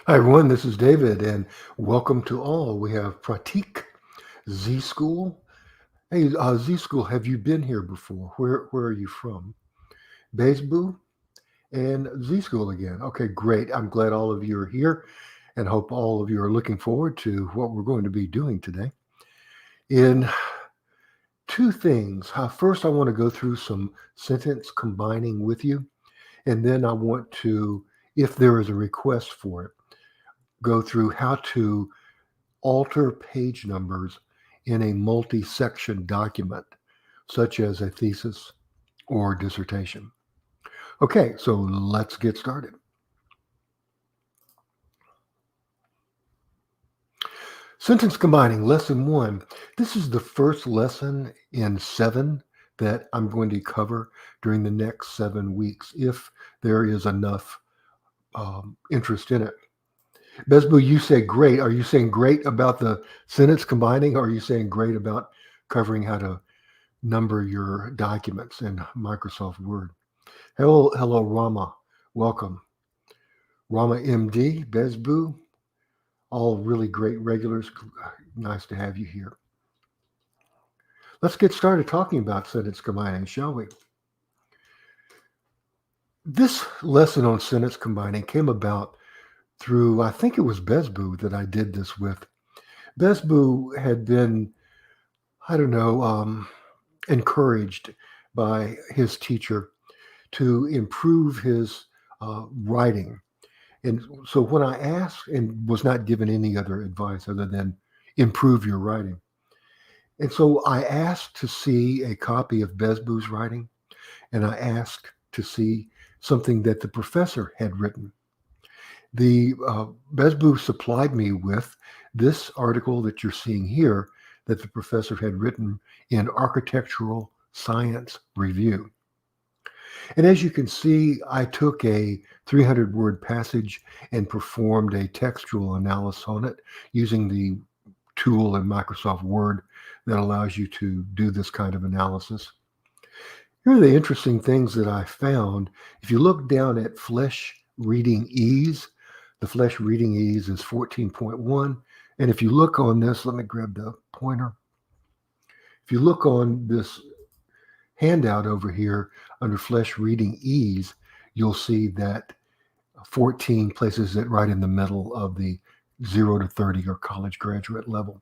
Hi, everyone. This is David, and welcome to all. We have Pratik, Z School. Hey, Z School, have you been here before? Where are you from? Bezbu and Z School again. Okay, great. I'm glad all of you are here, and hope all of you are looking forward to what we're going to be doing today. In two things. First, I want to go through some sentence combining with you, and then I want to, if there is a request for it, go through how to alter page numbers in a multi-section document, such as a thesis or dissertation. Okay, so let's get started. Sentence combining, lesson one. This is the first lesson in 7 that I'm going to cover during the next 7 weeks, if there is enough interest in it. Besbu, you say great. Are you saying great about the sentence combining, or are you saying great about covering how to number your documents in Microsoft Word? Hello, Rama. Welcome. Rama MD, Besbu, all really great regulars. Nice to have you here. Let's get started talking about sentence combining, shall we? This lesson on sentence combining came about through, I think it was Besbu that I did this with. Besbu had been, I don't know, encouraged by his teacher to improve his writing. And so when I asked and was not given any other advice other than improve your writing. And so I asked to see a copy of Besbu's writing, and I asked to see something that the professor had written. The Besbu supplied me with this article that you're seeing here that the professor had written in Architectural Science Review. And as you can see, I took a 300-word passage and performed a textual analysis on it using the tool in Microsoft Word that allows you to do this kind of analysis. Here are the interesting things that I found. If you look down at Flesh Reading Ease, the Flesh Reading Ease is 14.1. And if you look on this, let me grab the pointer. If you look on this handout over here under Flesh Reading Ease, you'll see that 14 places it right in the middle of the 0 to 30 or college graduate level.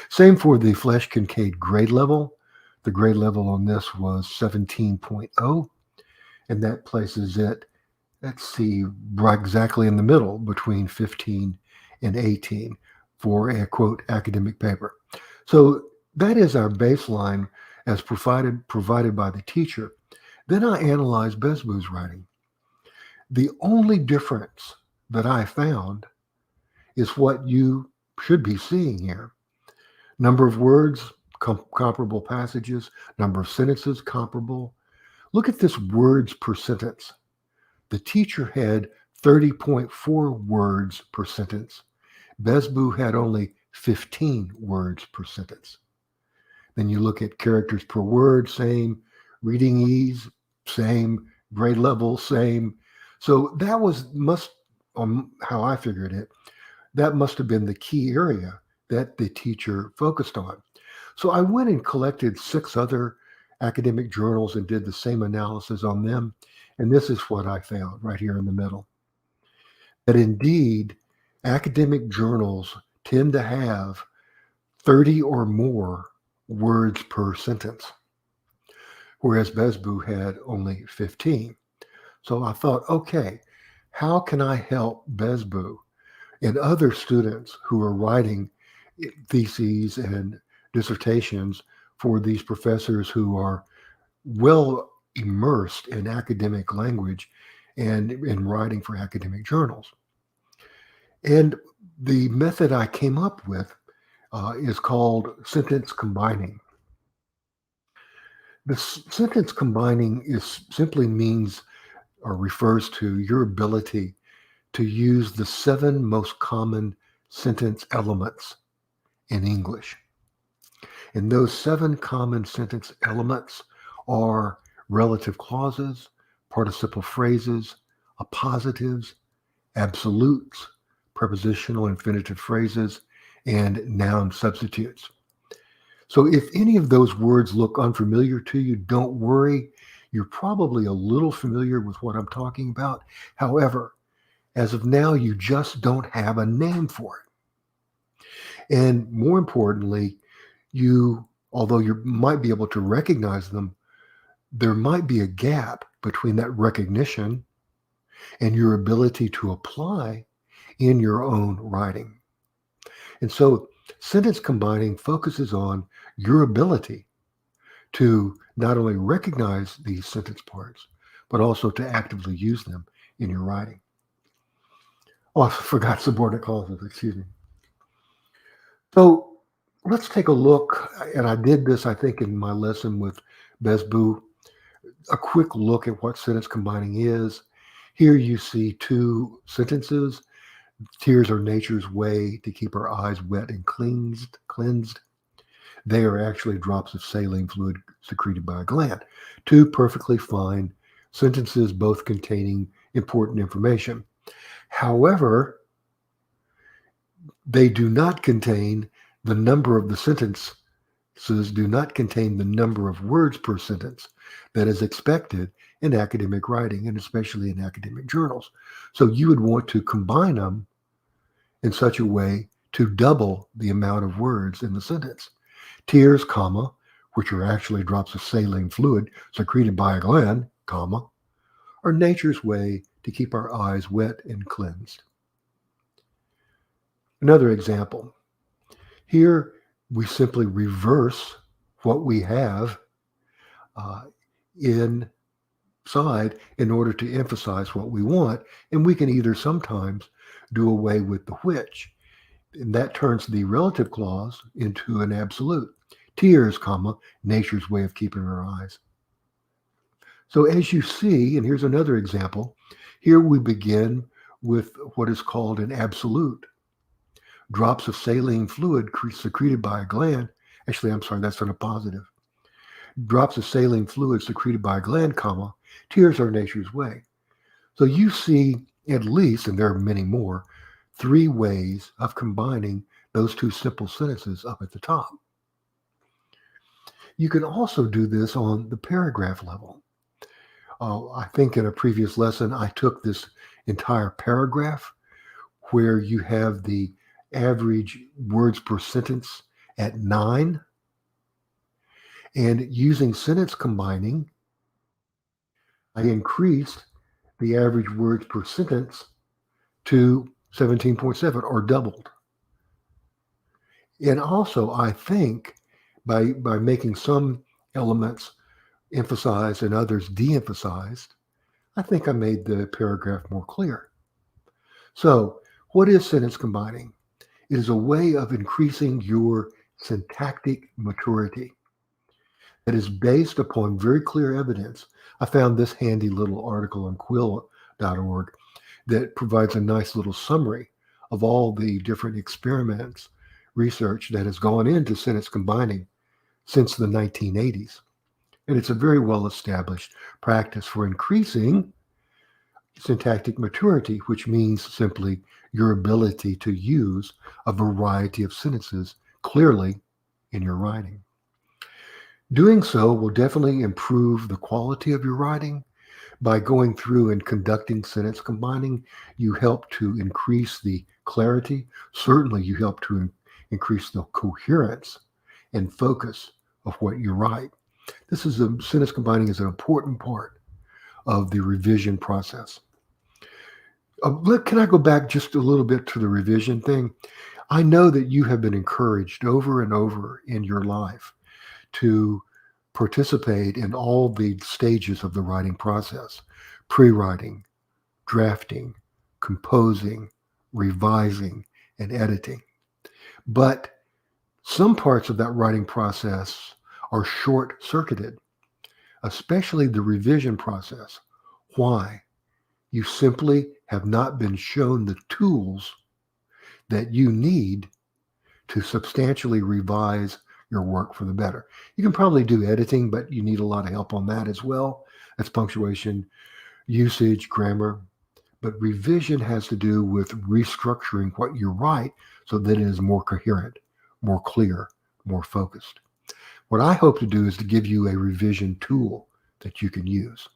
Same for the Flesh Kincaid grade level. The grade level on this was 17.0, and that places it, let's see, right exactly in the middle between 15 and 18 for a, quote, academic paper. So that is our baseline as provided by the teacher. Then I analyzed Besbu's writing. The only difference that I found is what you should be seeing here. Number of words, comparable passages, number of sentences, comparable. Look at this words per sentence. The teacher had 30.4 words per sentence. Besbu had only 15 words per sentence. Then you look at characters per word, same. Reading ease, same. Grade level, same. So that must, how I figured it, that must have been the key area that the teacher focused on. So I went and collected 6 other academic journals and did the same analysis on them. And this is what I found right here in the middle. That indeed, academic journals tend to have 30 or more words per sentence, whereas Besbu had only 15. So I thought, okay, how can I help Besbu and other students who are writing theses and dissertations for these professors who are well immersed in academic language and in writing for academic journals? And the method I came up with is called sentence combining. The sentence combining simply means or refers to your ability to use the 7 most common sentence elements in English. And those 7 common sentence elements are relative clauses, participle phrases, appositives, absolutes, prepositional infinitive phrases, and noun substitutes. So if any of those words look unfamiliar to you, don't worry. You're probably a little familiar with what I'm talking about. However, as of now, you just don't have a name for it. And more importantly, although you might be able to recognize them, there might be a gap between that recognition and your ability to apply in your own writing. And so sentence combining focuses on your ability to not only recognize these sentence parts, but also to actively use them in your writing. Oh, I forgot subordinate clauses, excuse me. So let's take a look, and I did this, I think, in my lesson with Besboo, a quick look at what sentence combining is. Here you see two sentences. Tears are nature's way to keep our eyes wet and cleansed. They are actually drops of saline fluid secreted by a gland. Two perfectly fine sentences, both containing important information. However, they do not contain the number of the sentences, do not contain the number of words per sentence that is expected in academic writing, and especially in academic journals. So you would want to combine them in such a way to double the amount of words in the sentence. Tears, comma, which are actually drops of saline fluid secreted by a gland, comma, are nature's way to keep our eyes wet and cleansed. Another example. Here we simply reverse what we have inside in order to emphasize what we want, and we can either sometimes do away with the which, and that turns the relative clause into an absolute. Tears, comma, nature's way of keeping our eyes. So as you see, and here's another example, here we begin with what is called an absolute. Drops of saline fluid secreted by a gland. Actually, I'm sorry, that's on a positive. Drops of saline fluid secreted by a gland, comma, tears are nature's way. So you see at least, and there are many more, 3 ways of combining those two simple sentences up at the top. You can also do this on the paragraph level. I think in a previous lesson, I took this entire paragraph where you have the average words per sentence at 9. And using sentence combining, I increased the average words per sentence to 17.7, or doubled. And also, I think by making some elements emphasized and others de-emphasized, I think I made the paragraph more clear. So what is sentence combining? It is a way of increasing your syntactic maturity that is based upon very clear evidence. I found this handy little article on quill.org that provides a nice little summary of all the different experiments, research that has gone into sentence combining since the 1980s. And it's a very well-established practice for increasing syntactic maturity, which means simply your ability to use a variety of sentences clearly in your writing. Doing so will definitely improve the quality of your writing. By going through and conducting sentence combining, you help to increase the clarity. Certainly, you help to increase the coherence and focus of what you write. Sentence combining is an important part of the revision process. Can I go back just a little bit to the revision thing? I know that you have been encouraged over and over in your life to participate in all the stages of the writing process: pre-writing, drafting, composing, revising, and editing. But some parts of that writing process are short-circuited, especially the revision process. Why? You simply have not been shown the tools that you need to substantially revise your work for the better. You can probably do editing, but you need a lot of help on that as well. That's punctuation, usage, grammar. But revision has to do with restructuring what you write so that it is more coherent, more clear, more focused. What I hope to do is to give you a revision tool that you can use.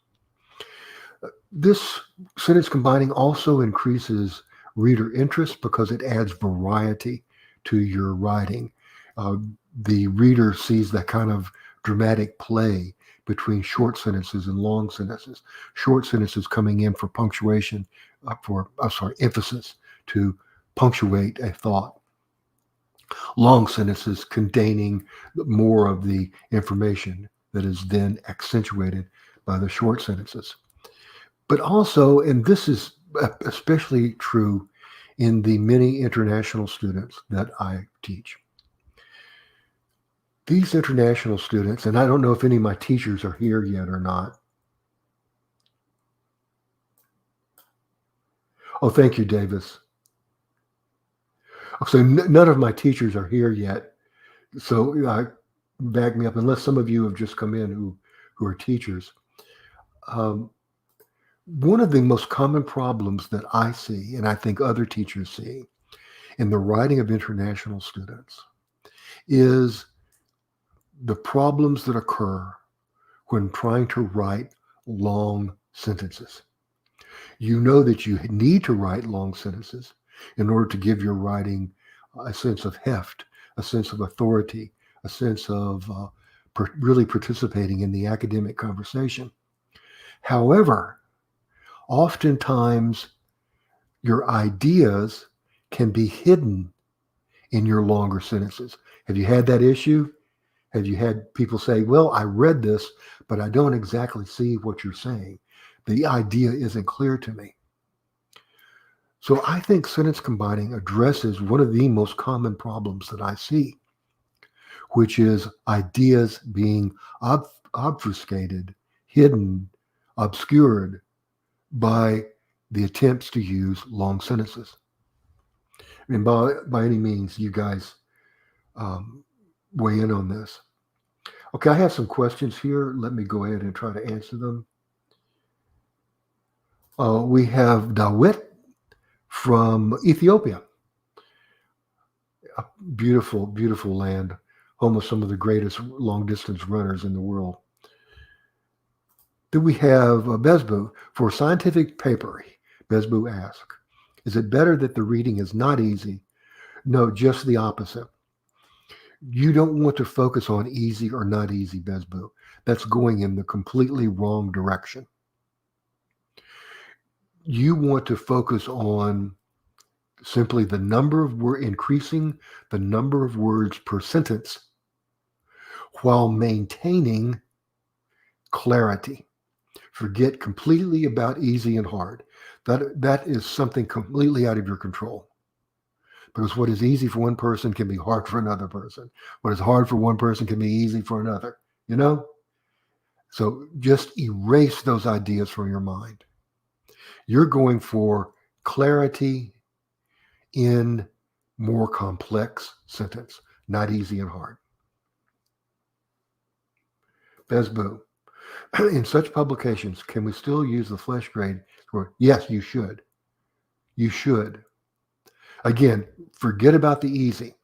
This sentence combining also increases reader interest because it adds variety to your writing. Uh, the reader sees that kind of dramatic play between short sentences and long sentences. Short sentences coming in for punctuation, emphasis to punctuate a thought. Long sentences containing more of the information that is then accentuated by the short sentences. But also, and this is especially true in the many international students that I teach. These international students, and I don't know if any of my teachers are here yet or not. Oh, thank you, Davis. So none of my teachers are here yet. So back me up, unless some of you have just come in who are teachers. One of the most common problems that I see, and I think other teachers see, in the writing of international students is the problems that occur when trying to write long sentences. You know that you need to write long sentences in order to give your writing a sense of heft, a sense of authority, a sense of really participating in the academic conversation. However, oftentimes your ideas can be hidden in your longer sentences. Have you had that issue? Have you had people say, well, I read this, but I don't exactly see what you're saying. The idea isn't clear to me. So I think sentence combining addresses one of the most common problems that I see, which is ideas being obfuscated, hidden, obscured by the attempts to use long sentences. And by any means, you guys weigh in on this. Okay, I have some questions here. Let me go ahead and try to answer them. We have Dawit from Ethiopia. A beautiful, beautiful land, home of some of the greatest long distance runners in the world. Then we have Besbu. For scientific paper, Besbu asks, is it better that the reading is not easy? No, just the opposite. You don't want to focus on easy or not easy, Besbu. That's going in the completely wrong direction. You want to focus on simply the number of increasing the number of words per sentence while maintaining clarity. Forget completely about easy and hard. That is something completely out of your control. Because what is easy for one person can be hard for another person. What is hard for one person can be easy for another, you know? So just erase those ideas from your mind. You're going for clarity in more complex sentence, not easy and hard. Besbu. In such publications, can we still use the flesh grade? Yes, you should. You should. Again, forget about the easy.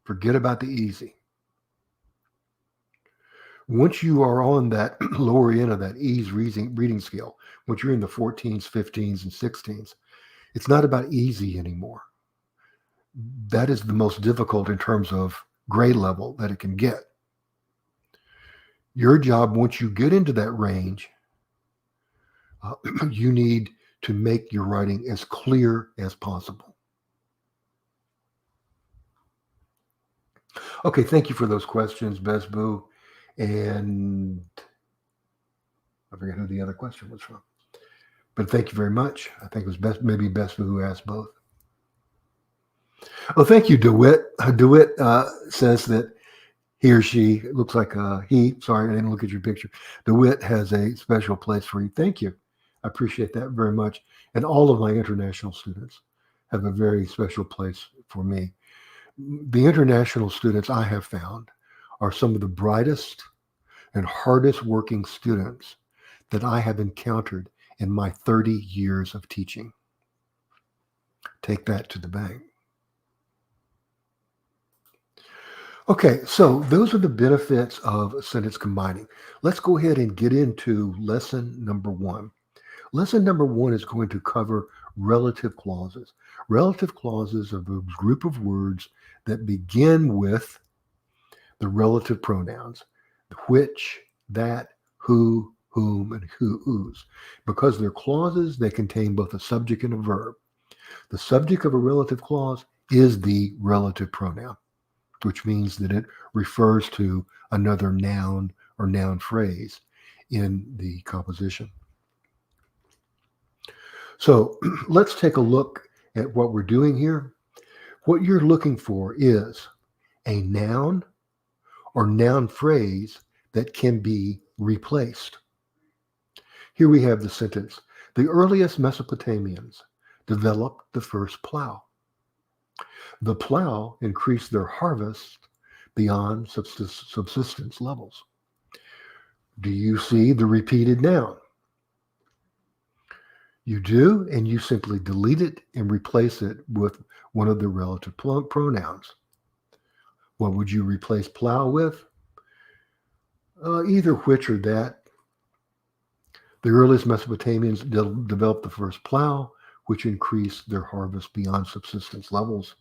Forget about the easy. Once you are on that lower end of that ease reading scale, once you're in the 14s, 15s, and 16s, it's not about easy anymore. That is the most difficult in terms of grade level that it can get. Your job, once you get into that range, you need to make your writing as clear as possible. Okay, thank you for those questions, Besbu. And I forget who the other question was from. But thank you very much. I think it was maybe Besbu who asked both. Oh, thank you, DeWitt. DeWitt says that he or she, it looks like sorry, I didn't look at your picture. DeWitt has a special place for you. Thank you. I appreciate that very much. And all of my international students have a very special place for me. The international students I have found are some of the brightest and hardest working students that I have encountered in my 30 years of teaching. Take that to the bank. Okay, so those are the benefits of sentence combining. Let's go ahead and get into lesson number one. Lesson number one is going to cover relative clauses. Relative clauses are a group of words that begin with the relative pronouns, which, that, who, whom, and whose. Because they're clauses, they contain both a subject and a verb. The subject of a relative clause is the relative pronoun, which means that it refers to another noun or noun phrase in the composition. So let's take a look at what we're doing here. What you're looking for is a noun or noun phrase that can be replaced. Here we have the sentence: the earliest Mesopotamians developed the first plow. The plow increased their harvest beyond subsistence levels. Do you see the repeated noun? You do, and you simply delete it and replace it with one of the relative pronouns. What would you replace plow with? Either which or that. The earliest Mesopotamians developed the first plow, which increased their harvest beyond subsistence levels.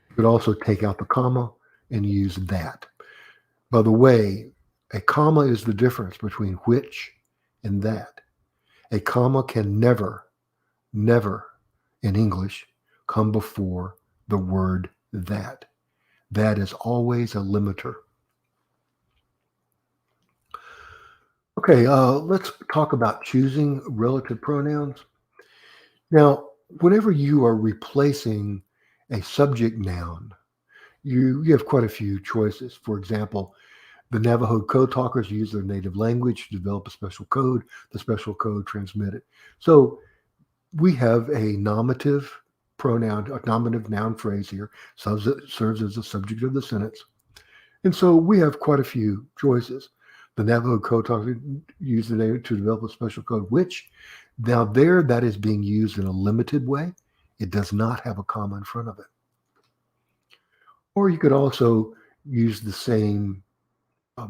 You could also take out the comma and use that. By the way, a comma is the difference between which and that. A comma can never in English come before the word that. That is always a limiter. Okay, let's talk about choosing relative pronouns. Now, whenever you are replacing a subject noun, you have quite a few choices. For example, the Navajo code talkers use their native language to develop a special code. The special code transmitted. So we have a nominative pronoun, a nominative noun phrase here, serves as the subject of the sentence. And so we have quite a few choices. The Navajo code talkers use the name to develop a special code, which now there that is being used in a limited way. It does not have a comma in front of it. Or you could also use the same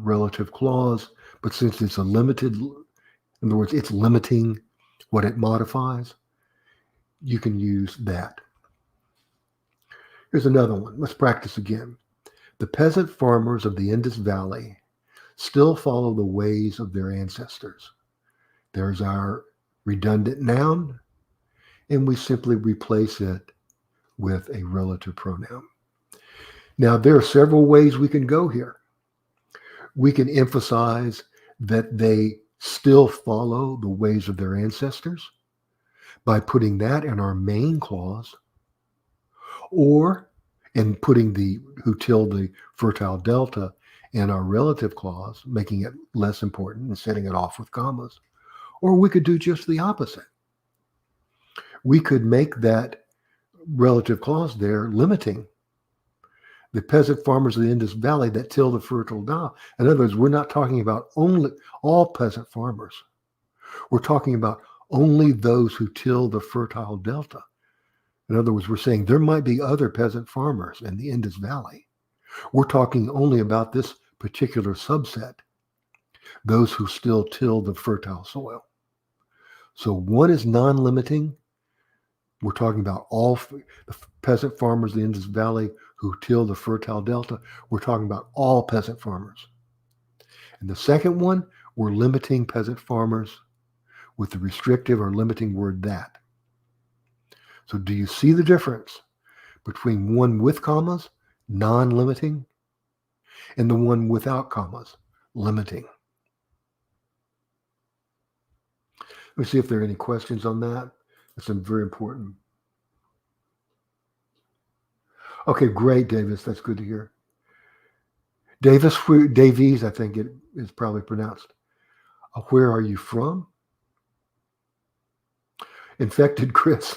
relative clause, but since it's a limited, in other words, it's limiting what it modifies, you can use that. Here's another one. Let's practice again. The peasant farmers of the Indus Valley still follow the ways of their ancestors. There's our redundant noun, and we simply replace it with a relative pronoun. Now, there are several ways we can go here. We can emphasize that they still follow the ways of their ancestors by putting that in our main clause, or in putting the who tilled the fertile delta in our relative clause, making it less important and setting it off with commas. Or we could do just the opposite. We could make that relative clause there limiting. The peasant farmers of the Indus Valley that till the fertile delta. In other words, we're not talking about only all peasant farmers. We're talking about only those who till the fertile delta. In other words, we're saying there might be other peasant farmers in the Indus Valley. We're talking only about this particular subset, those who still till the fertile soil. So one is non-limiting. We're talking about all the peasant farmers in the Indus Valley who till the fertile delta. We're talking about all peasant farmers. And the second one, we're limiting peasant farmers with the restrictive or limiting word that. So do you see the difference between one with commas, non-limiting, and the one without commas, limiting? Let me see if there are any questions on that. That's very important. Okay, great, Davis. That's good to hear. Davies, I think it is probably pronounced. Where are you from? Infected Chris.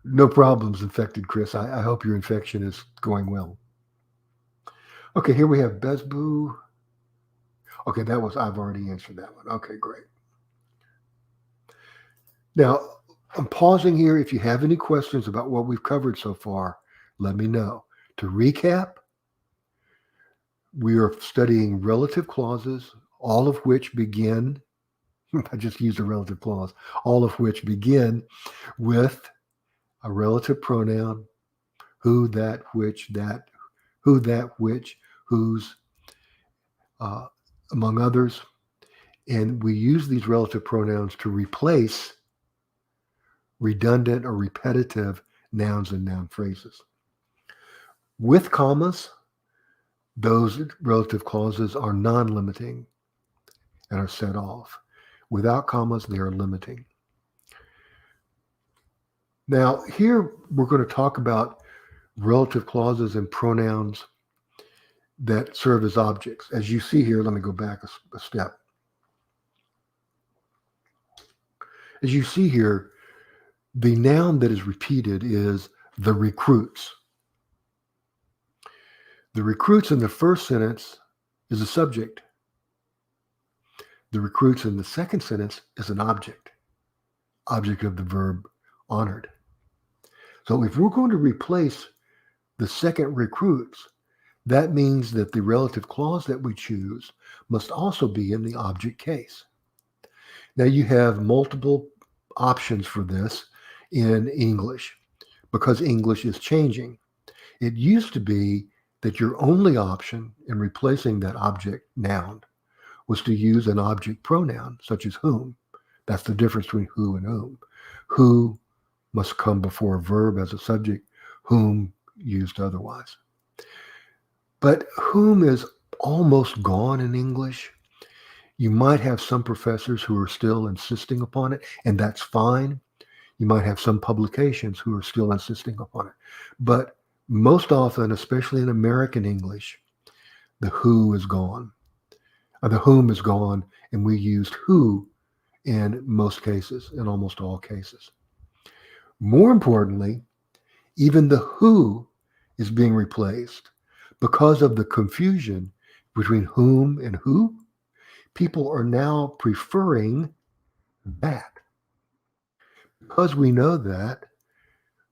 No problems, Infected Chris. I hope your infection is going well. Okay, here we have Besboo. Okay, I've already answered that one. Okay, great. Now, I'm pausing here. If you have any questions about what we've covered so far, let me know. To recap, we are studying relative clauses, all of which begin, I just used a relative clause, all of which begin with a relative pronoun, who, that, which, that, who, that, which, whose, uh, among others. And we use these relative pronouns to replace redundant or repetitive nouns and noun phrases. With commas, those relative clauses are non-limiting and are set off. Without commas, they are limiting. Now, here we're going to talk about relative clauses and pronouns that serve as objects. As you see here, let me go back a step. As you see here, the noun that is repeated is the recruits. The recruits in the first sentence is a subject. The recruits in the second sentence is an object of the verb honored. So if we're going to replace the second recruits, that means that the relative clause that we choose must also be in the object case. Now you have multiple options for this in English because English is changing. It used to be that your only option in replacing that object noun was to use an object pronoun such as whom. That's the difference between who and whom. Who must come before a verb as a subject, whom used otherwise. But whom is almost gone in English. You might have some professors who are still insisting upon it, and that's fine. You might have some publications who are still insisting upon it. But most often, especially in American English, the who is gone. The whom is gone, and we used who in most cases, in almost all cases. More importantly, even the who is being replaced because of the confusion between whom and who. People are now preferring that. Because we know that,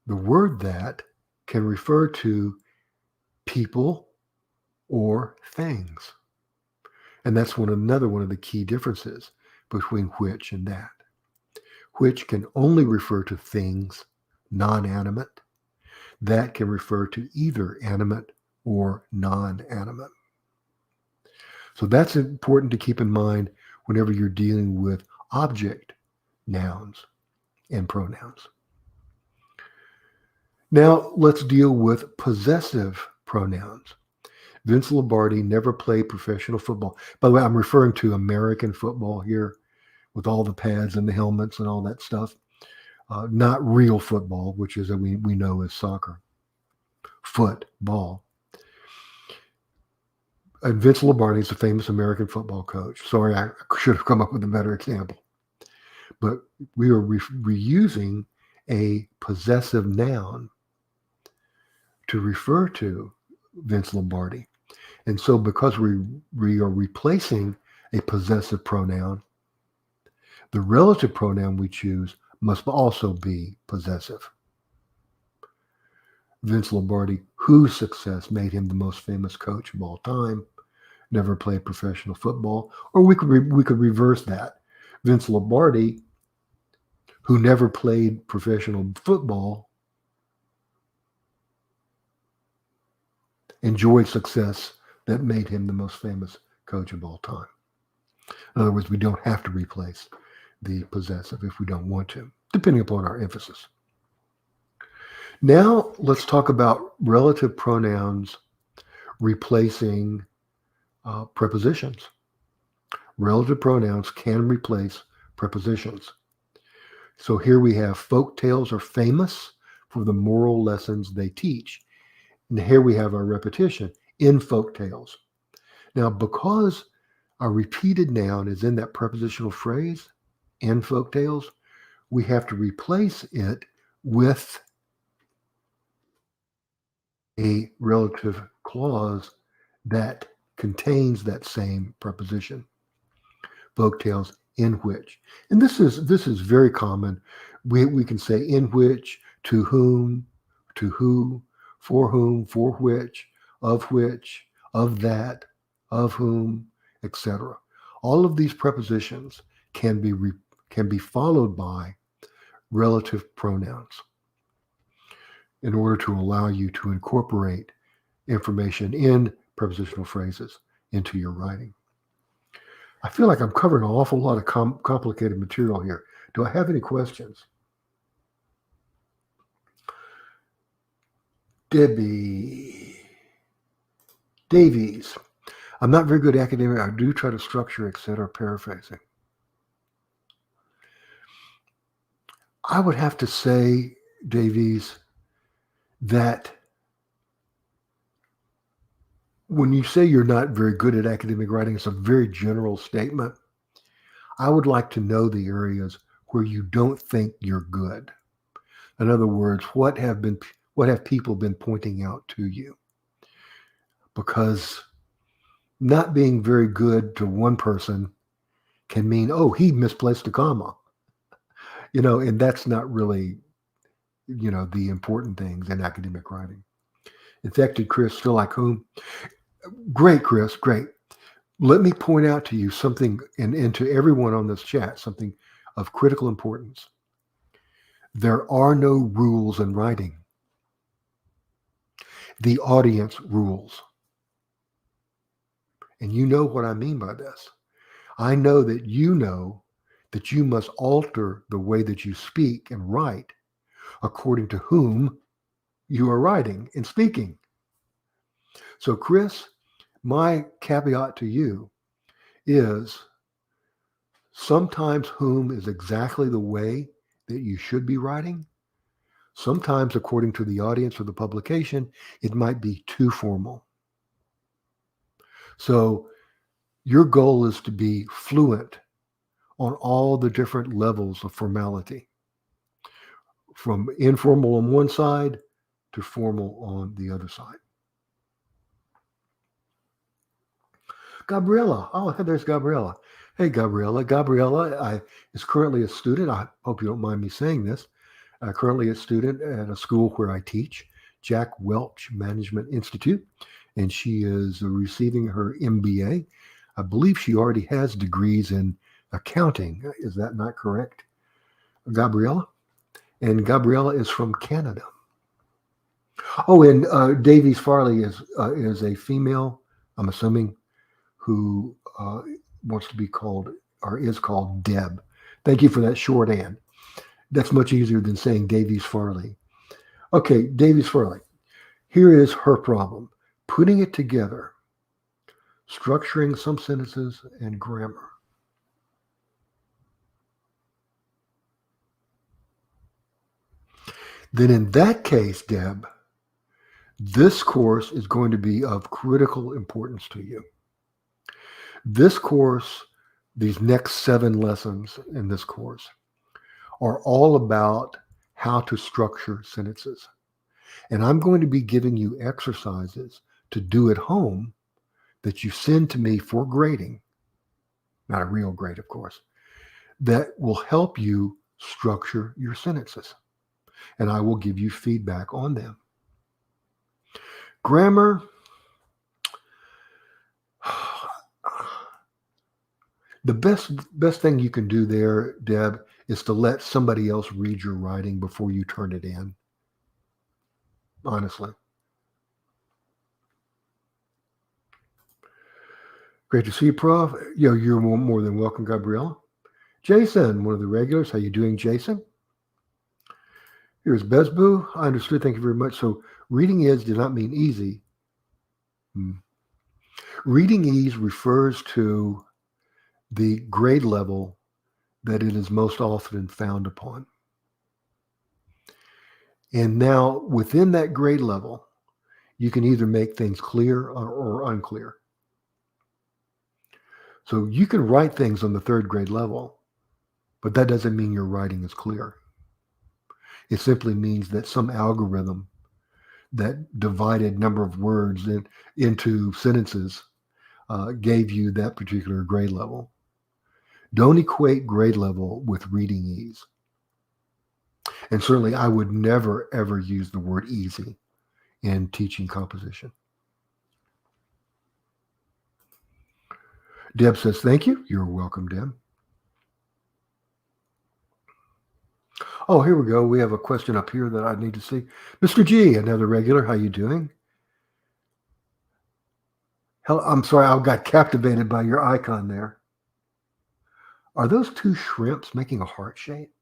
the word that can refer to people or things. And that's another one of the key differences between which and that. Which can only refer to things non-animate. That can refer to either animate or non-animate. So that's important to keep in mind whenever you're dealing with object nouns and pronouns. Now let's deal with possessive pronouns. Vince Lombardi never played professional football. By the way, I'm referring to American football here with all the pads and the helmets and all that stuff. Not real football, which is we know is soccer. Football. And Vince Lombardi is a famous American football coach. Sorry, I should have come up with a better example. But we are reusing a possessive noun to refer to Vince Lombardi. And so because we are replacing a possessive pronoun, the relative pronoun we choose must also be possessive. Vince Lombardi, whose success made him the most famous coach of all time, never played professional football. Or we could reverse that. Vince Lombardi, who never played professional football, enjoyed success that made him the most famous coach of all time. In other words, we don't have to replace the possessive if we don't want to, depending upon our emphasis. Now let's talk about relative pronouns replacing prepositions. Relative pronouns can replace prepositions. So here we have folk tales are famous for the moral lessons they teach. And here we have our repetition in folk tales. Now, because a repeated noun is in that prepositional phrase in folk tales, we have to replace it with a relative clause that contains that same preposition. Folk tales in which. And this is very common. We can say in which, to whom, to who, for which, of that, of whom, etc. All of these prepositions can be followed by relative pronouns in order to allow you to incorporate information in prepositional phrases into your writing. I feel like I'm covering an awful lot of complicated material here. Do I have any questions? Davies. I'm not very good at academic. I do try to structure, etc., paraphrasing. I would have to say, Davies, that when you say you're not very good at academic writing, it's a very general statement. I would like to know the areas where you don't think you're good. In other words, what have people been pointing out to you? Because not being very good to one person can mean, oh, he misplaced a comma. And that's not really, the important things in academic writing. Infected Chris, still like whom? Great, Chris, great. Let me point out to you something, and to everyone on this chat, something of critical importance. There are no rules in writing. The audience rules. And you know what I mean by this. I know that you must alter the way that you speak and write according to whom you are writing and speaking. So, Chris, my caveat to you is sometimes whom is exactly the way that you should be writing. Sometimes, according to the audience or the publication, it might be too formal. So your goal is to be fluent on all the different levels of formality, from informal on one side to formal on the other side. Gabriella. Oh, there's Gabriella. Hey, Gabriella. Gabriella is currently a student. I hope you don't mind me saying this. Currently a student at a school where I teach, Jack Welch Management Institute, and she is receiving her MBA. I believe she already has degrees in accounting. Is that not correct, Gabriella? And Gabriella is from Canada. Oh, and Davies Farley is a female, I'm assuming, who wants to be called or is called Deb. Thank you for that shorthand. That's much easier than saying Davies Farley. Okay, Davies Farley. Here is her problem. Putting it together, structuring some sentences and grammar. Then in that case, Deb, this course is going to be of critical importance to you. This course, these next 7 lessons in this course, are all about how to structure sentences. And I'm going to be giving you exercises to do at home that you send to me for grading, not a real grade, of course, that will help you structure your sentences. And I will give you feedback on them. Grammar. The best thing you can do there, Deb, is to let somebody else read your writing before you turn it in. Honestly. Great to see you, Prof. You're more than welcome, Gabriella. Jason, one of the regulars. How you doing, Jason? Here's Bezboo. I understood. Thank you very much. So reading ease does not mean easy. Reading ease refers to the grade level that it is most often found upon. And now within that grade level, you can either make things clear or unclear. So you can write things on the 3rd grade level, but that doesn't mean your writing is clear. It simply means that some algorithm that divided number of words into sentences gave you that particular grade level. Don't equate grade level with reading ease. And certainly I would never, ever use the word easy in teaching composition. Deb says, thank you. You're welcome, Deb. Oh, here we go. We have a question up here that I need to see. Mr. G, another regular. How you doing? Hell, I'm sorry, I got captivated by your icon there. Are those two shrimps making a heart shape?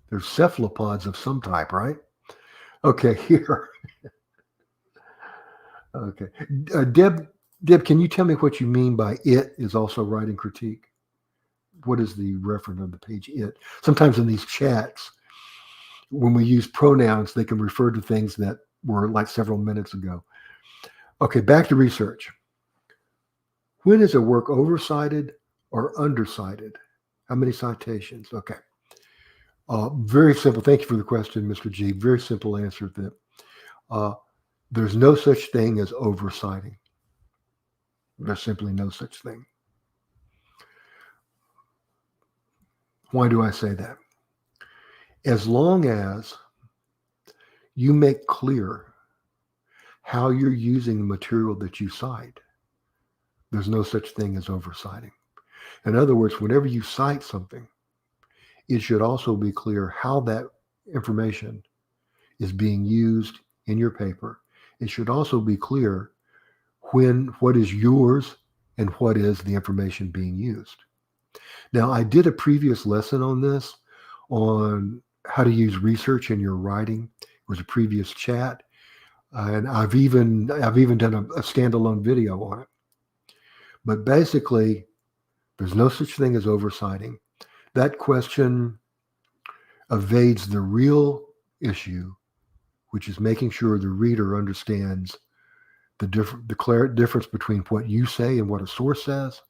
They're cephalopods of some type, right? Okay, here. Okay. Deb, can you tell me what you mean by it is also writing critique? What is the reference on the page it? Sometimes in these chats, when we use pronouns, they can refer to things that were like several minutes ago. Okay, back to research. When is a work oversighted or undercited? How many citations? Okay. Very simple. Thank you for the question, Mr. G. Very simple answer that there's no such thing as oversighting. There's simply no such thing. Why do I say that? As long as you make clear how you're using the material that you cite, there's no such thing as oversighting. In other words, whenever you cite something, it should also be clear how that information is being used in your paper. It should also be clear what is yours and what is the information being used. Now, I did a previous lesson on this, on how to use research in your writing. It was a previous chat, and I've even done a standalone video on it. But basically, there's no such thing as oversighting. That question evades the real issue, which is making sure the reader understands the difference between what you say and what a source says,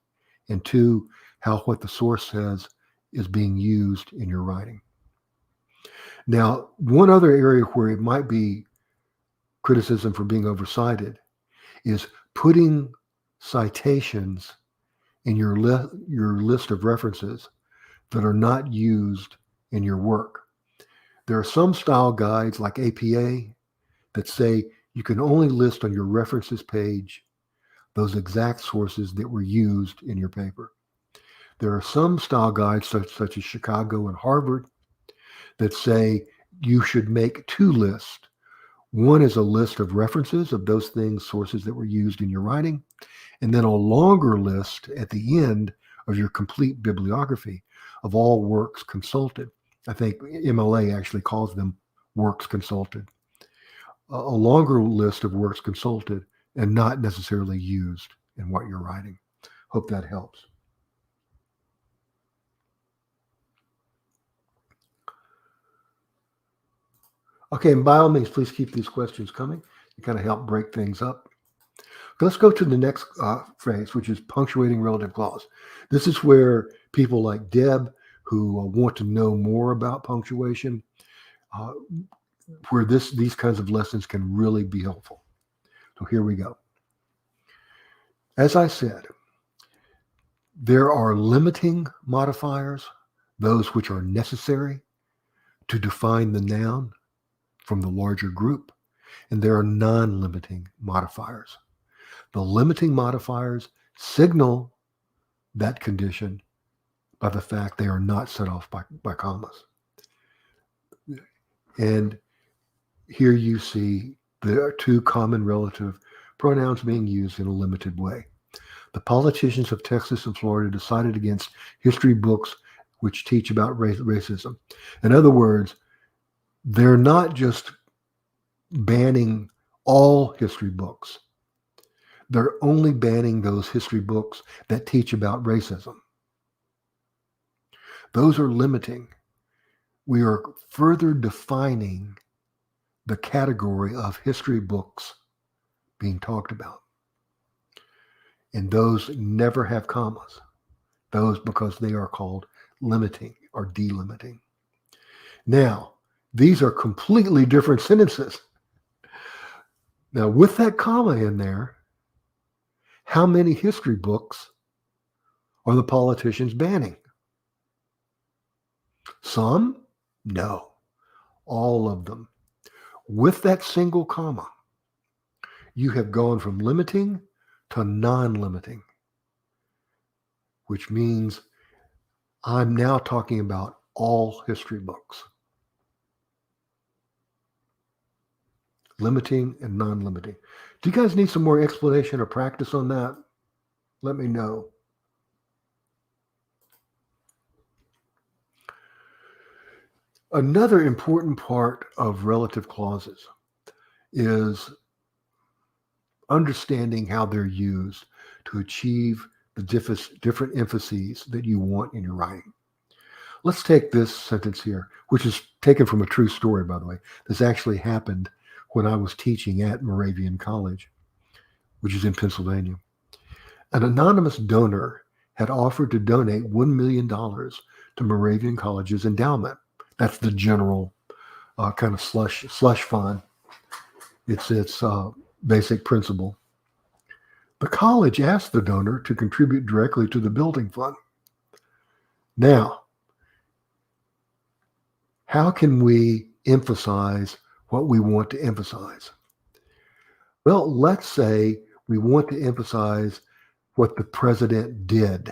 and two, how what the source says is being used in your writing. Now, one other area where it might be criticism for being oversighted is putting citations in your list of references that are not used in your work. There are some style guides like APA that say you can only list on your references page those exact sources that were used in your paper. There are some style guides such as Chicago and Harvard that say you should make two lists. One is a list of references of those things, sources that were used in your writing, and then a longer list at the end of your complete bibliography of all works consulted. I think MLA actually calls them works consulted. A longer list of works consulted and not necessarily used in what you're writing. Hope that helps. Okay, and by all means, please keep these questions coming to kind of help break things up. Let's go to the next phrase, which is punctuating relative clause. This is where people like Deb, who want to know more about punctuation, where these kinds of lessons can really be helpful. So here we go. As I said, there are limiting modifiers, those which are necessary to define the noun from the larger group, and there are non-limiting modifiers. The limiting modifiers signal that condition by the fact they are not set off by commas. And here you see there are two common relative pronouns being used in a limited way. The politicians of Texas and Florida decided against history books which teach about racism. In other words, they're not just banning all history books. They're only banning those history books that teach about racism. Those are limiting. We are further defining the category of history books being talked about. And those never have commas. Those because they are called limiting or delimiting. Now, these are completely different sentences. Now, with that comma in there, How many history books are the politicians banning? Some? No, all of them. With that single comma, you have gone from limiting to non-limiting, which means I'm now talking about all history books, limiting and non-limiting. Do you guys need some more explanation or practice on that? Let me know. Another important part of relative clauses is understanding how they're used to achieve the different emphases that you want in your writing. Let's take this sentence here, which is taken from a true story, by the way. This actually happened when I was teaching at Moravian College, which is in Pennsylvania. An anonymous donor had offered to donate $1 million to Moravian College's endowment. That's the general kind of slush fund. It's its basic principle. The college asked the donor to contribute directly to the building fund. Now, how can we emphasize what we want to emphasize? Well, let's say we want to emphasize what the president did.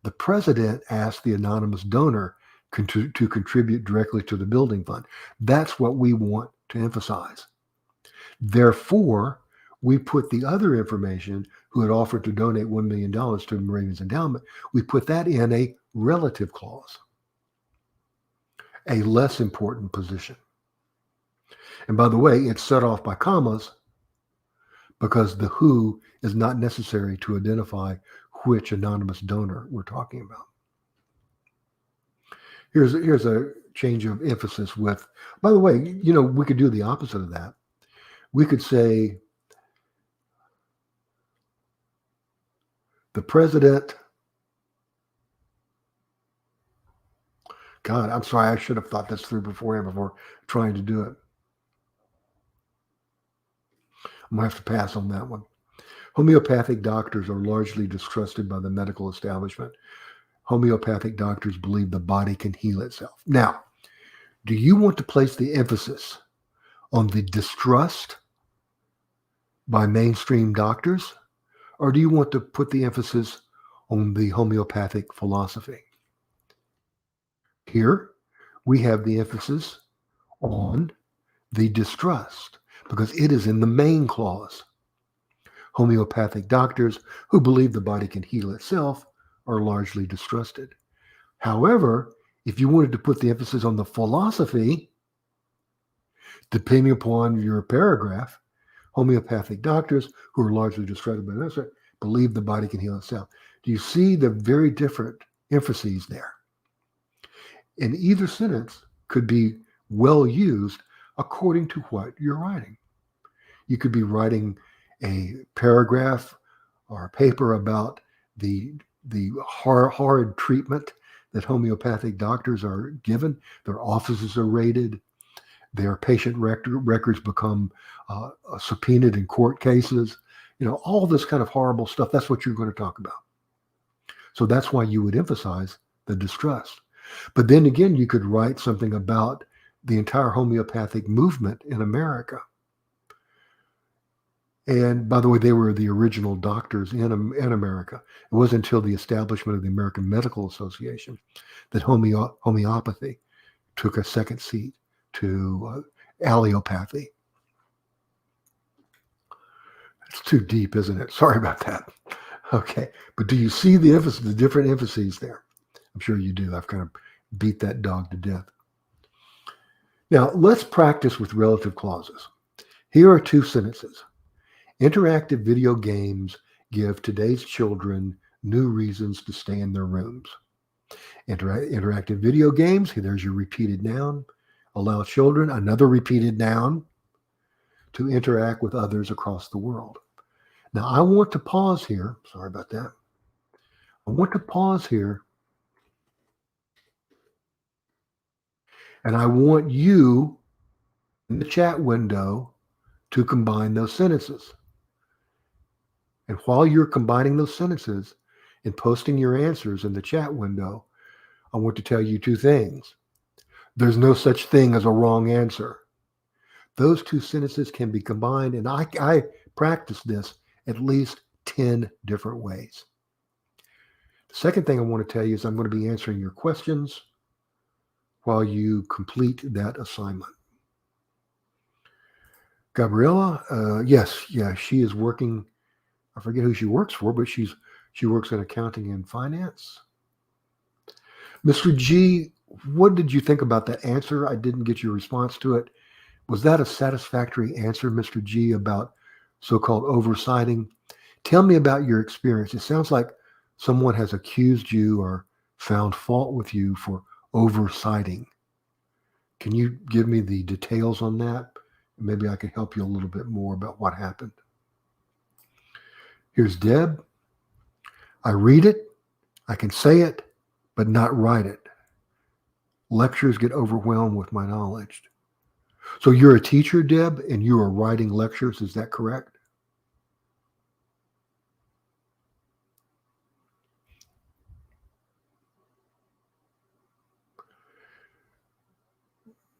The president asked the anonymous donor to contribute directly to the building fund. That's what we want to emphasize. Therefore, we put the other information, who had offered to donate $1 million to Moravian's endowment, we put that in a relative clause, a less important position. And by the way, it's set off by commas because the who is not necessary to identify which anonymous donor we're talking about. Here's a change of emphasis with, by the way, we could do the opposite of that. We could say the president. God, I'm sorry, I should have thought this through before trying to do it. I'm going to have to pass on that one. Homeopathic doctors are largely distrusted by the medical establishment. Homeopathic doctors believe the body can heal itself. Now, do you want to place the emphasis on the distrust by mainstream doctors, or do you want to put the emphasis on the homeopathic philosophy? Here, we have the emphasis on the distrust because it is in the main clause. Homeopathic doctors who believe the body can heal itself are largely distrusted. However, if you wanted to put the emphasis on the philosophy, depending upon your paragraph, homeopathic doctors who are largely distrusted by this believe the body can heal itself. Do you see the very different emphases there? And either sentence could be well used according to what you're writing. You could be writing a paragraph or a paper about the horrid treatment that homeopathic doctors are given. Their offices are raided. Their patient records become subpoenaed in court cases. All this kind of horrible stuff. That's what you're going to talk about. So that's why you would emphasize the distrust. But then again, you could write something about the entire homeopathic movement in America. And by the way, they were the original doctors in America. It wasn't until the establishment of the American Medical Association that homeopathy took a second seat to allopathy. It's too deep, isn't it? Sorry about that. Okay. But do you see the emphasis, the different emphases there? I'm sure you do. I've kind of beat that dog to death. Now, let's practice with relative clauses. Here are two sentences. Interactive video games give today's children new reasons to stay in their rooms. Interactive video games, there's your repeated noun, allow children, another repeated noun, to interact with others across the world. Now, I want to pause here. Sorry about that. I want to pause here. And I want you in the chat window to combine those sentences. And while you're combining those sentences and posting your answers in the chat window, I want to tell you two things. There's no such thing as a wrong answer. Those two sentences can be combined, and I practice this at least 10 different ways. The second thing I want to tell you is I'm going to be answering your questions while you complete that assignment. Gabriella, yes, yeah, she is working. I forget who she works for, but she works in accounting and finance. Mr. G, what did you think about that answer? I didn't get your response to it. Was that a satisfactory answer, Mr. G, about so-called oversighting? Tell me about your experience. It sounds like someone has accused you or found fault with you for oversighting. Can you give me the details on that? Maybe I can help you a little bit more about what happened. Here's Deb. I read it, I can say it, but not write it. Lectures get overwhelmed with my knowledge. So you're a teacher, Deb, and you are writing lectures. Is that correct?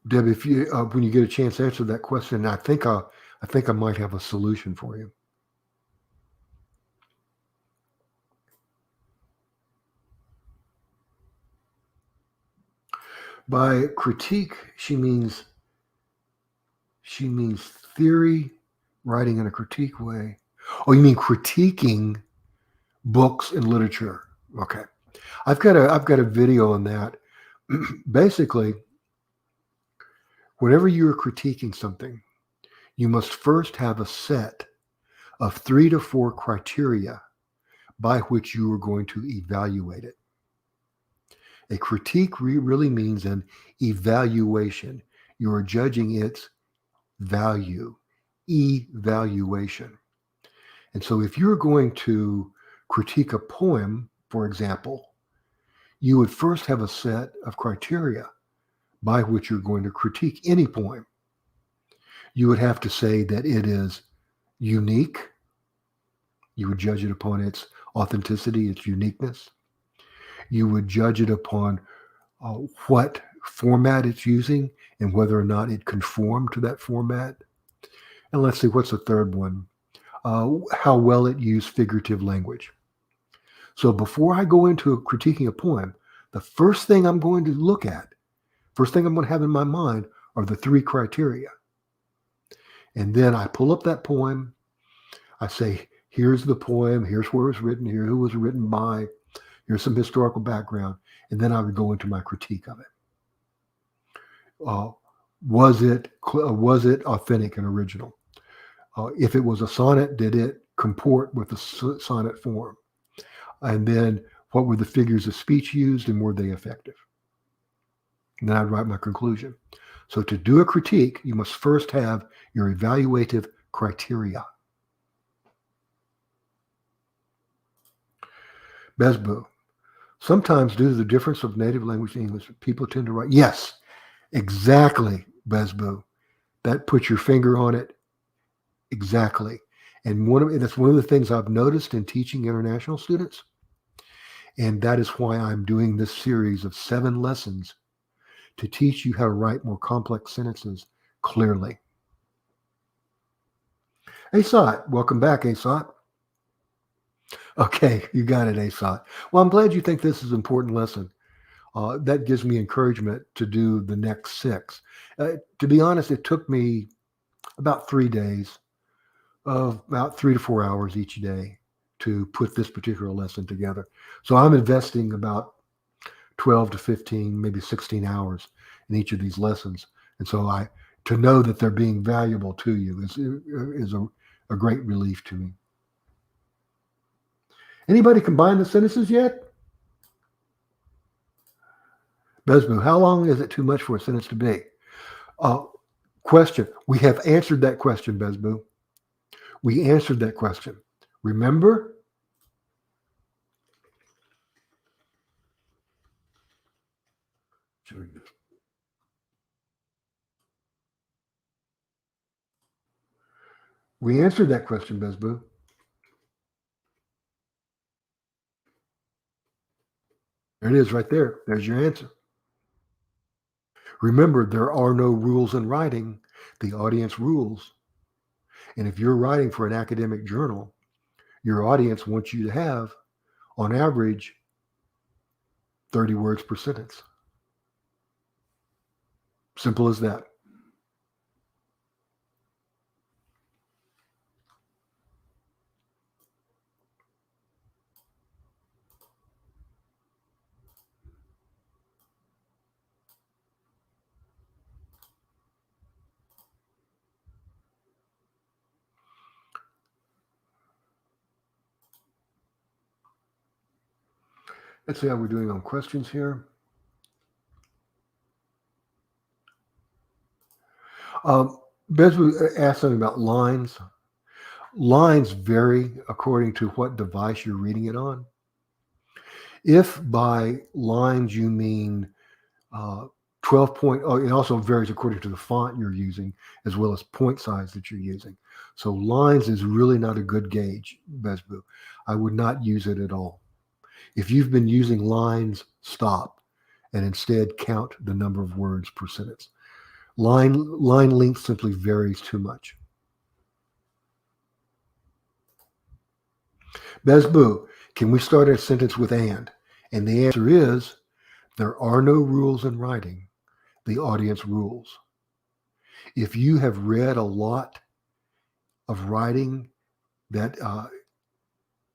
Deb, if you when you get a chance to answer that question, I think I might have a solution for you. By critique, she means theory, writing in a critique way. Oh, you mean critiquing books and literature? Okay, I've got a video on that. Basically, whenever you're critiquing something, you must first have a set of 3 to 4 criteria by which you are going to evaluate it. A critique really means an evaluation. You are judging its value, evaluation. And so if you're going to critique a poem, for example, you would first have a set of criteria by which you're going to critique any poem. You would have to say that it is unique. You would judge it upon its authenticity, its uniqueness. You would judge it upon what format it's using and whether or not it conformed to that format. And let's see, what's the third one? How well it used figurative language. So before I go into critiquing a poem, the first thing I'm going to look at, first thing I'm going to have in my mind are the 3 criteria. And then I pull up that poem. I say, here's the poem. Here's where it was written. Here who it was written by. Here's some historical background. And then I would go into my critique of it. Was it authentic and original? If it was a sonnet, did it comport with the sonnet form? And then what were the figures of speech used and were they effective? And then I'd write my conclusion. So to do a critique, you must first have your evaluative criteria. Besbu. Sometimes due to the difference of native language and English, people tend to write. Yes, exactly, Besbu. That puts your finger on it. Exactly. And that's one of the things I've noticed in teaching international students. And that is why I'm doing this series of 7 lessons to teach you how to write more complex sentences clearly. Asot, welcome back, Asot. Okay, you got it, Asot. Well, I'm glad you think this is an important lesson. That gives me encouragement to do the next 6. To be honest, it took me about 3 days of about 3 to 4 hours each day to put this particular lesson together. So I'm investing about 12 to 15, maybe 16 hours in each of these lessons. And so to know that they're being valuable to you is a great relief to me. Anybody combine the sentences yet? Besmu, how long is it too much for a sentence to be? Question. We have answered that question, Besmu. We answered that question. Remember? We answered that question, Besbu. There it is right there. There's your answer. Remember, there are no rules in writing. The audience rules. And if you're writing for an academic journal, your audience wants you to have, on average, 30 words per sentence. Simple as that. Let's see how we're doing on questions here. Beswood asked something about lines. Lines vary according to what device you're reading it on. If by lines you mean 12 point, oh, it also varies according to the font you're using as well as point size that you're using. So lines is really not a good gauge, Besboo. I would not use it at all. If you've been using lines, stop and instead count the number of words per sentence. Line length simply varies too much. Besboo, can we start a sentence with and? And the answer is there are no rules in writing. The audience rules. If you have read a lot of writing that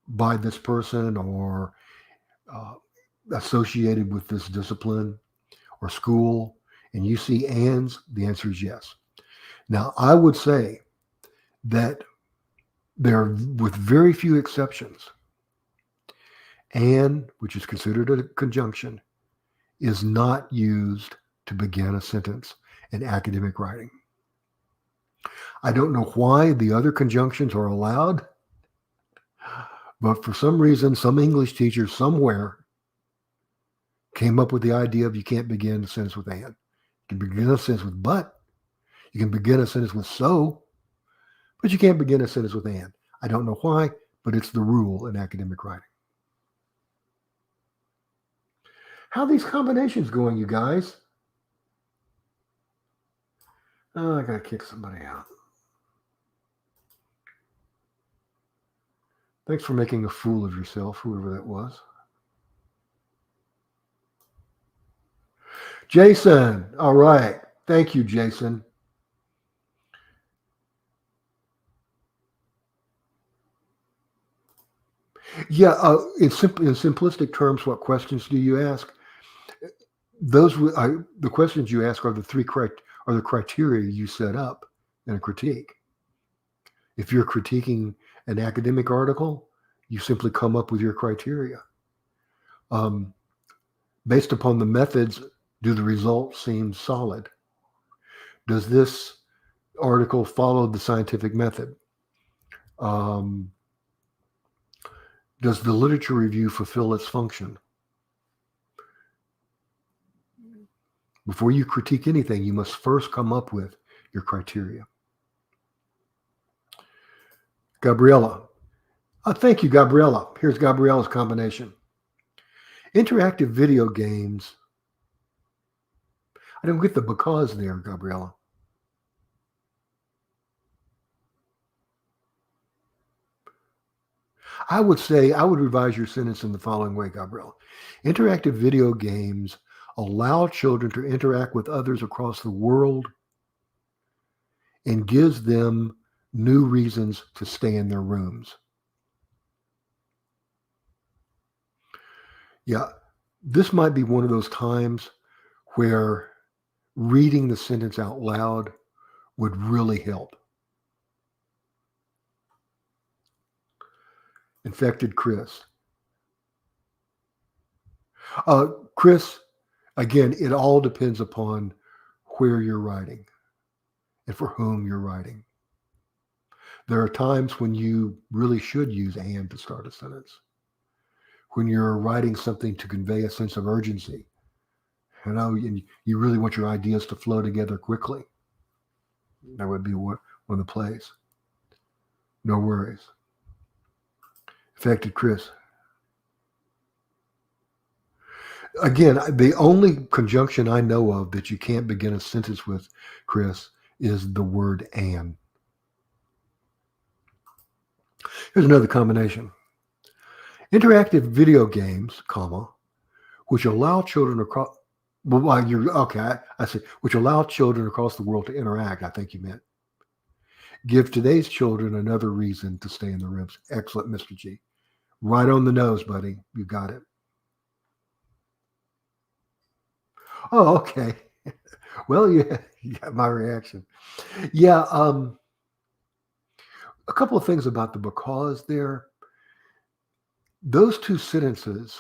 by this person or uh, associated with this discipline or school, and you see ands, the answer is yes. Now, I would say that there, with very few exceptions, and, which is considered a conjunction, is not used to begin a sentence in academic writing. I don't know why the other conjunctions are allowed, but for some reason, some English teacher somewhere came up with the idea of you can't begin a sentence with and. You can begin a sentence with but. You can begin a sentence with so, but you can't begin a sentence with and. I don't know why, but it's the rule in academic writing. How are these combinations going, you guys? Oh, I gotta kick somebody out. Thanks for making a fool of yourself, whoever that was. Jason, all right. Thank you, Jason. Yeah, in simplistic terms, what questions do you ask? Those the questions you ask are the criteria you set up in a critique. If you're critiquing an academic article, you simply come up with your criteria. Um, Based upon the methods, do the results seem solid? Does this article follow the scientific method? Um, does the literature review fulfill its function? Before you critique anything, you must first come up with your criteria. Gabriella. Thank you, Gabriella. Here's Gabriella's combination. Interactive video games. I don't get the because there, Gabriella. I would revise your sentence in the following way, Gabriella. Interactive video games allow children to interact with others across the world and gives them new reasons to stay in their rooms. Yeah, this might be one of those times where reading the sentence out loud would really help. Infected Chris. Chris, again, it all depends upon where you're writing and for whom you're writing. There are times when you really should use and to start a sentence. When you're writing something to convey a sense of urgency, and you really want your ideas to flow together quickly. That would be one of the plays. No worries. Affected Chris. Again, the only conjunction I know of that you can't begin a sentence with, Chris, is the word "and." Here's another combination. Interactive video games, comma, which allow children across, well, while you're, okay, I see, which allow children across the world to interact, I think you meant. Give today's children another reason to stay in the rooms. Excellent, Mr. G. Right on the nose, buddy. You got it. Oh, okay. Well, yeah, you got my reaction. Yeah, a couple of things about the because there. Those two sentences,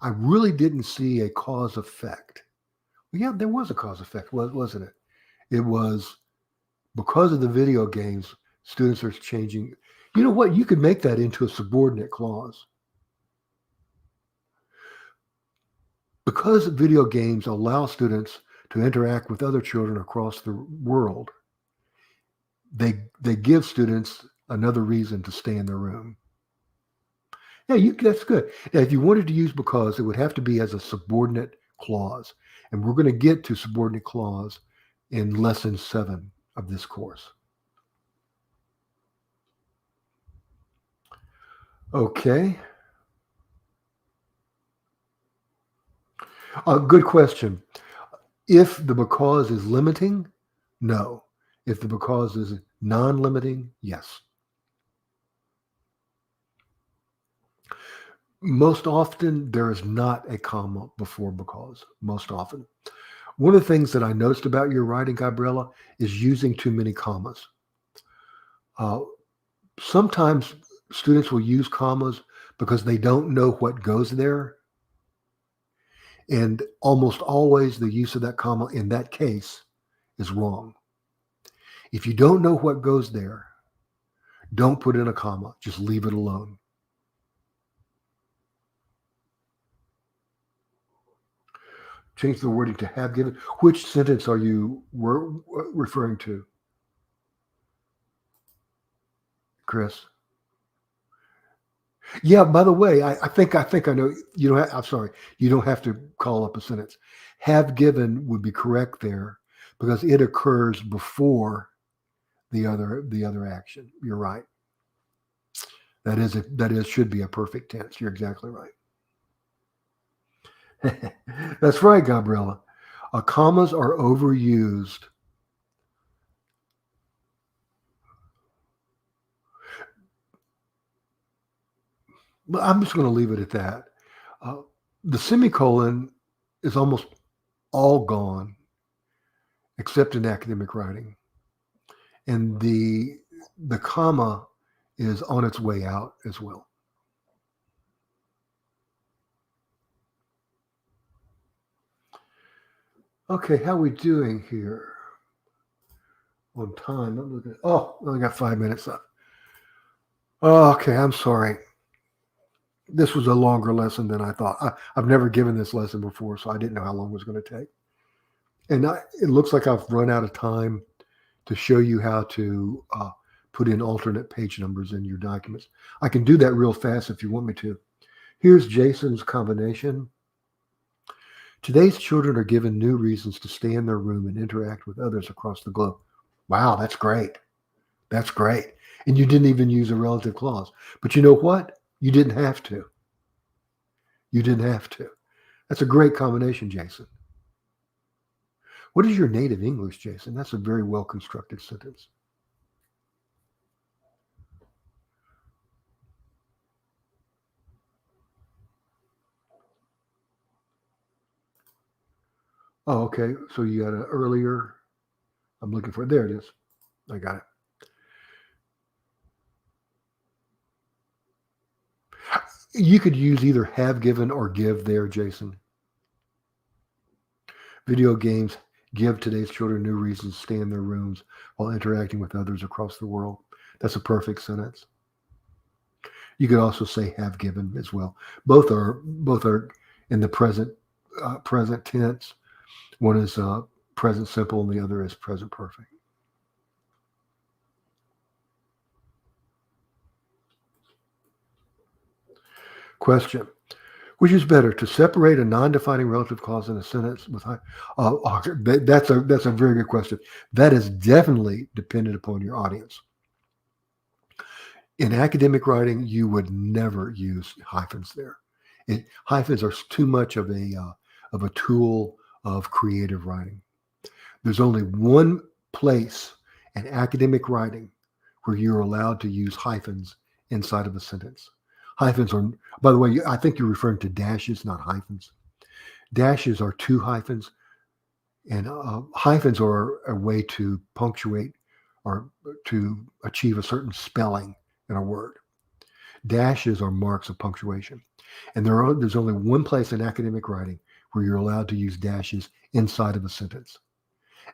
I really didn't see a cause effect. Well, yeah, there was a cause effect, wasn't it? It was because of the video games, students are changing. You know what? You could make that into a subordinate clause. Because video games allow students to interact with other children across the world, they give students another reason to stay in their room. Yeah, that's good. Now, if you wanted to use because, it would have to be as a subordinate clause. And we're going to get to subordinate clause in lesson 7 of this course. Okay. Good question. If the because is limiting, no. If the because is non-limiting, yes. Most often, there is not a comma before because. Most often. One of the things that I noticed about your writing, Gabriella, is using too many commas. Uh, Sometimes students will use commas because they don't know what goes there. And almost always the use of that comma in that case is wrong. If you don't know what goes there, don't put in a comma. Just leave it alone. Change the wording to have given. Which sentence are you referring to, Chris? Yeah. By the way, I think I know. You don't. I'm sorry. You don't have to call up a sentence. Have given would be correct there because it occurs before the other action. You're right. That is should be a perfect tense. You're exactly right. That's right, Gabriella. Commas are overused. But I'm just going to leave it at that. Uh, the semicolon is almost all gone except in academic writing, and the comma is on its way out as well. Okay, how are we doing here on time? I'm looking. Oh, I only got 5 minutes left. Oh, okay, I'm sorry. This was a longer lesson than I thought. I've never given this lesson before, so I didn't know how long it was going to take. And it looks like I've run out of time to show you how to put in alternate page numbers in your documents. I can do that real fast if you want me to. Here's Jason's combination. Today's children are given new reasons to stay in their room and interact with others across the globe. Wow, that's great. That's great. And you didn't even use a relative clause. But you know what? You didn't have to. You didn't have to. That's a great combination, Jason. What is your native English, Jason? That's a very well constructed sentence. Oh, okay. So you got an earlier. I'm looking for it. There it is. I got it. You could use either have given or give there, Jason. Video games give today's children new reasons to stay in their rooms while interacting with others across the world. That's a perfect sentence. You could also say have given as well. Both are in the present tense. One is present simple, and the other is present perfect. Question: Which is better, to separate a non-defining relative clause in a sentence with that's a very good question. That is definitely dependent upon your audience. In academic writing, you would never use hyphens there. Hyphens are too much of a tool of creative writing. There's only one place in academic writing where you're allowed to use hyphens inside of a sentence. Hyphens are, by the way, I think you're referring to dashes, not hyphens. Dashes are two hyphens, and hyphens are a way to punctuate or to achieve a certain spelling in a word. Dashes are marks of punctuation. And there's only one place in academic writing where you're allowed to use dashes inside of a sentence.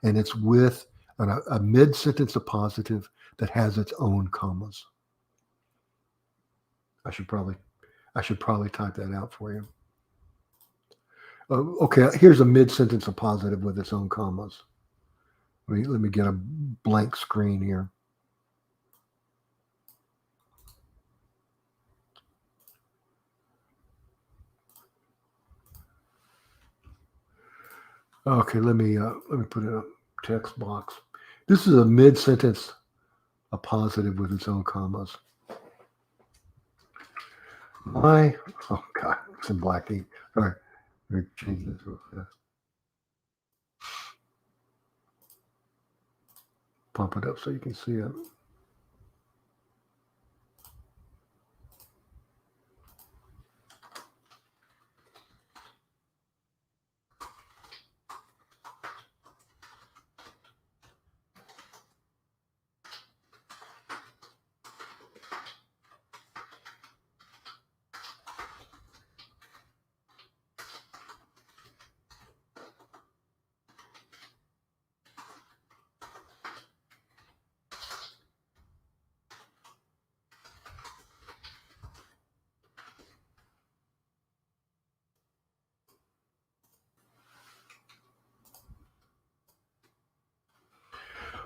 And it's with a mid-sentence appositive that has its own commas. I should probably type that out for you. Okay, here's a mid-sentence appositive with its own commas. Let me get a blank screen here. Okay, let me put in a text box. This is a mid-sentence appositive with its own commas. Oh God, it's in black ink. All right, let me change this real fast. Pump it up so you can see it.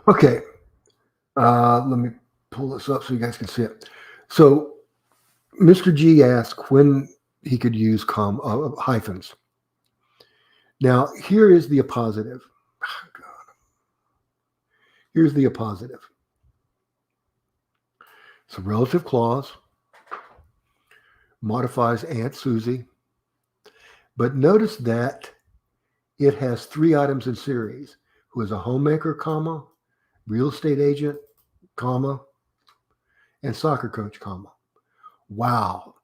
Okay, let me pull this up so you guys can see it. So Mr. G asked when he could use hyphens. Now, here is the appositive. Oh, God. Here's the appositive. It's a relative clause, modifies Aunt Susie, but notice that it has three items in series: who is a homemaker, comma, real estate agent, comma, and soccer coach, comma. Wow,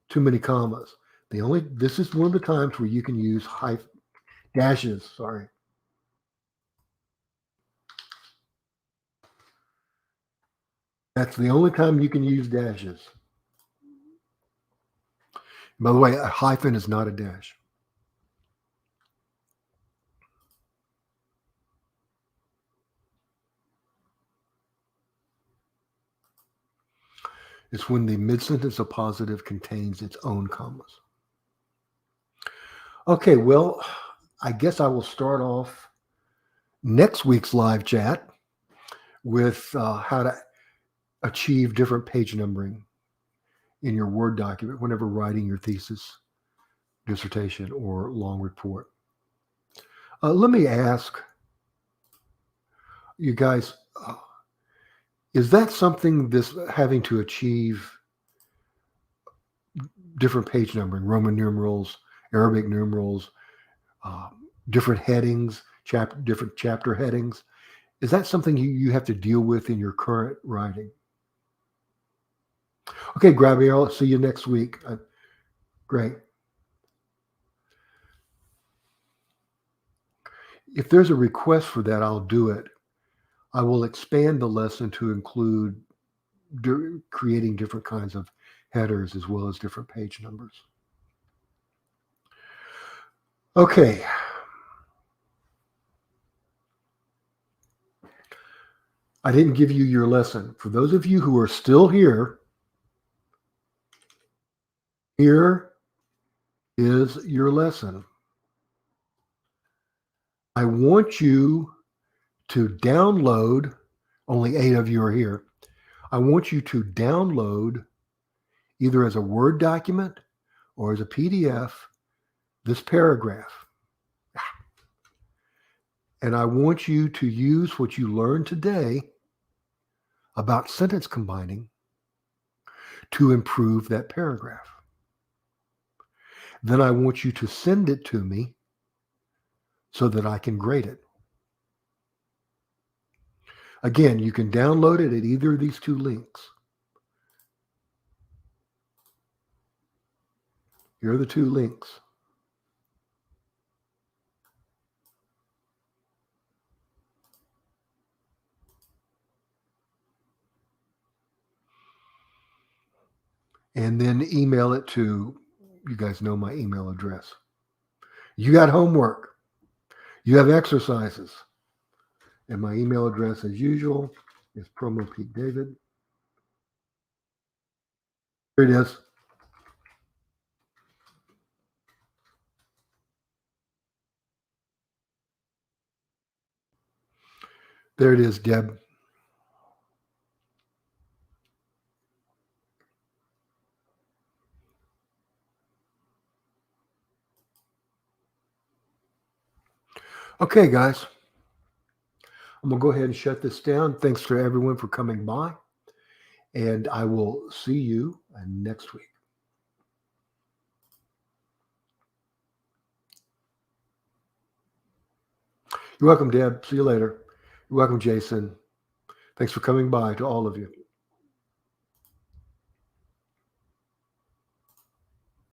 too many commas. This is one of the times where you can use dashes. Sorry. That's the only time you can use dashes. By the way, a hyphen is not a dash. It's when the mid-sentence appositive contains its own commas. Okay, well, I guess I will start off next week's live chat with how to achieve different page numbering in your Word document whenever writing your thesis, dissertation, or long report. Let me ask you guys, is that something this having to achieve different page numbering, Roman numerals, Arabic numerals, different headings, different chapter headings? Is that something you have to deal with in your current writing? Okay, Gabrielle, see you next week. Great. If there's a request for that, I'll do it. I will expand the lesson to include creating different kinds of headers as well as different page numbers. Okay. I didn't give you your lesson. For those of you who are still here, here is your lesson. I want you to download, only 8 of you are here. I want you to download either as a Word document or as a PDF this paragraph. And I want you to use what you learned today about sentence combining to improve that paragraph. Then I want you to send it to me so that I can grade it. Again, you can download it at either of these two links. Here are the two links. And then email it to, you guys know my email address. You got homework. You have exercises. And my email address, as usual, is promopeakdavid. Here it is. There it is, Deb. Okay, guys. I'm going to go ahead and shut this down. Thanks for everyone for coming by. And I will see you next week. You're welcome, Deb. See you later. You're welcome, Jason. Thanks for coming by to all of you.